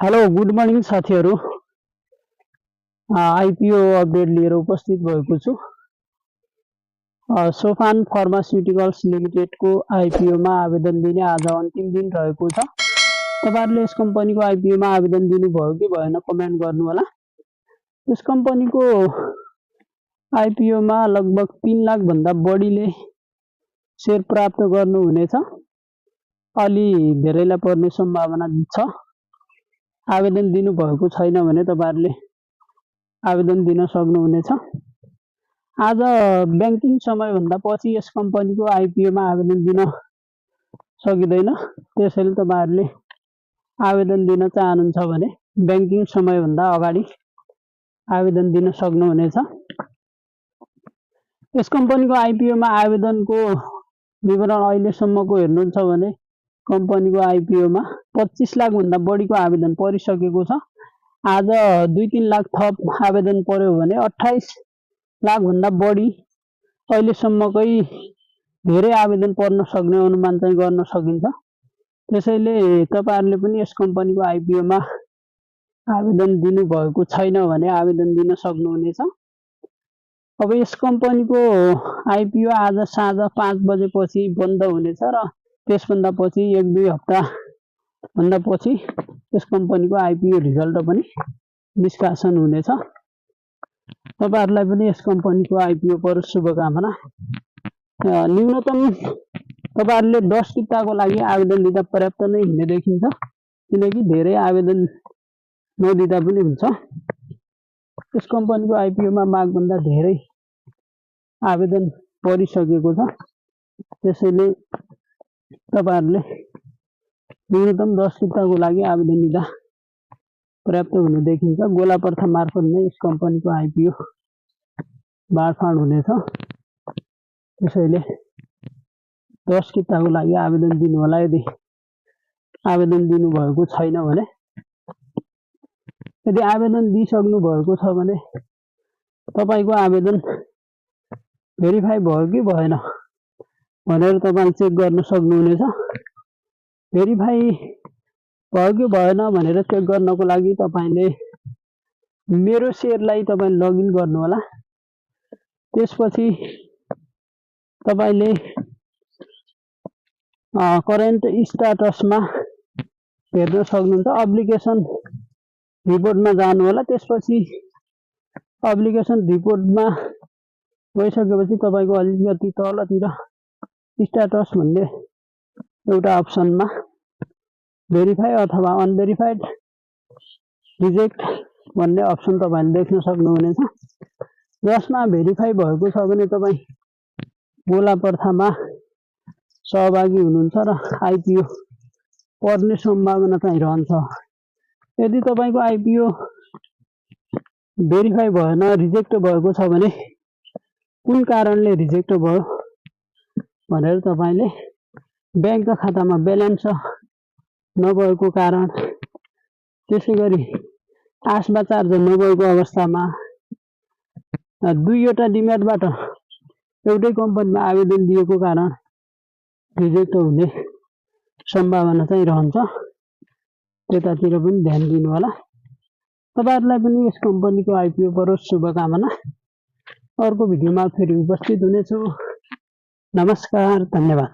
Hello good morning साथीहरू। IPO update लिएर उपस्थित भएको छु। सोफान फार्मास्युटिकल्स लिमिटेडको आइपिओमा आवेदन दिने आज अन्तिम दिन रहेको छ। तपाईहरुले यस कम्पनीको आइपिओमा आवेदन दिनुभयो कि भएन कमेन्ट गर्नु होला। यस कम्पनीको आइपिओमा लगभग 3 लाख भन्दा बढीले शेयर प्राप्त गर्नुहुनेछ। अलि धेरैलाई पर्ने सम्भावना छ। आवेदन दिनु भएको छैन भने तपाईहरुले आवेदन दिन सक्नुहुनेछ। आज बैंकिङ समय भन्दा पछि यस कम्पनीको आइपिओमा आवेदन दिन सकिदैन। त्यसैले तपाईहरुले आवेदन दिन चाहनुहुन्छ भने बैंकिङ समय भन्दा अगाडि आवेदन दिन सक्नुहुनेछ। यस कम्पनीको आइपिओमा आवेदनको विवरण अहिलेसम्मको हेर्नुहुन्छ भने कम्पनीको आइपिओमा 25 लाख भन्दा बढीको आवेदन परिसकेको छ। आज 2-3 लाख थप आवेदन पर्यो भने 28 लाख भन्दा बढी अहिलेसम्मकै धेरै आवेदन पर्न सक्ने अनुमान चाहिँ गर्न सकिन्छ। त्यसैले तपाईहरुले पनि यस कम्पनीको आइपिओमा आवेदन दिनु भएको छैन भने आवेदन दिन सक्नुहुनेछ। अब यस कम्पनीको आइपिओ आज साँझ 5 बजेपछि बन्द हुनेछ र त्यसभन्दा पछि 1-2 हप्ता भन्दा पछि यस कम्पनीको आइपिओ रिजल्ट पनि निष्कासन हुनेछ। तपाईहरुलाई पनि यस कम्पनीको आइपिओ पर शुभकामना। न्यूनतम तपाईहरुले 10 किताको लागि आवेदन दिँदा पर्याप्त नै हुने देखिन्छ, किनकि धेरै आवेदन नदिँदा पनि हुन्छ। यस कम्पनीको आइपिओमा माग भन्दा धेरै आवेदन परिसकेको छ। त्यसैले तपाईहरुले न्यूनतम 10 किताको लागि आवेदन दिँदा पर्याप्त हुने देखिन्छ। गोलापर्था मार्फत नै यस कम्पनीको आइपिओ बाँडफाँड हुनेछ। त्यसैले 10 किताको लागि आवेदन दिनु होला। यदि आवेदन दिनु भएको छैन भने, यदि आवेदन दिइसक्नु भएको छ भने तपाईको आवेदन भेरिफाई भयो कि भएन भनेर तपाईले चेक गर्न सक्नुहुनेछ। भेरिफाई भयो कि भएन भनेर चेक गर्नको लागि तपाईले मेरो शेयरलाई तपाईले लगइन गर्नु होला। त्यसपछि तपाईले करेन्ट स्ट्याटसमा हेर्न सक्नुहुन्छ। एप्लिकेसन रिपोर्टमा जानु होला। त्यसपछि एप्लिकेसन रिपोर्टमा गइसकेपछि तपाईको अलिकति तलतिर स्ट्याटस भन्ने एउटा अप्सनमा भेरिफाई अथवा अनभेरिफाइड रिजेक्ट भन्ने अप्सन तपाईले देख्न सक्नुहुनेछ। जसमा भेरिफाई भएको छ भने तपाई गोलापर्थामा सहभागी हुनुहुन्छ र आइपिओ पर्ने सम्भावना चाहिँ रहन्छ। यदि तपाईको आइपिओ भेरिफाई भएन, रिजेक्ट भएको छ भने कुन कारणले रिजेक्ट भयो भनेर तपाईले बैंक खातामा ब्यालेन्स नभएको कारण, त्यसैगरी आस्मा चार्ज नभएको अवस्थामा, दुईवटा डिम्याटबाट एउटै कम्पनीमा आवेदन दिएको कारण रिजेक्ट हुने सम्भावना चाहिँ रहन्छ। त्यतातिर पनि ध्यान दिनु होला। तपाईहरुलाई पनि यस कम्पनीको आइपिओ परोस् शुभकामना। अर्को भिडियोमा फेरि उपस्थित हुनेछु। नमस्कार, धन्यवाद।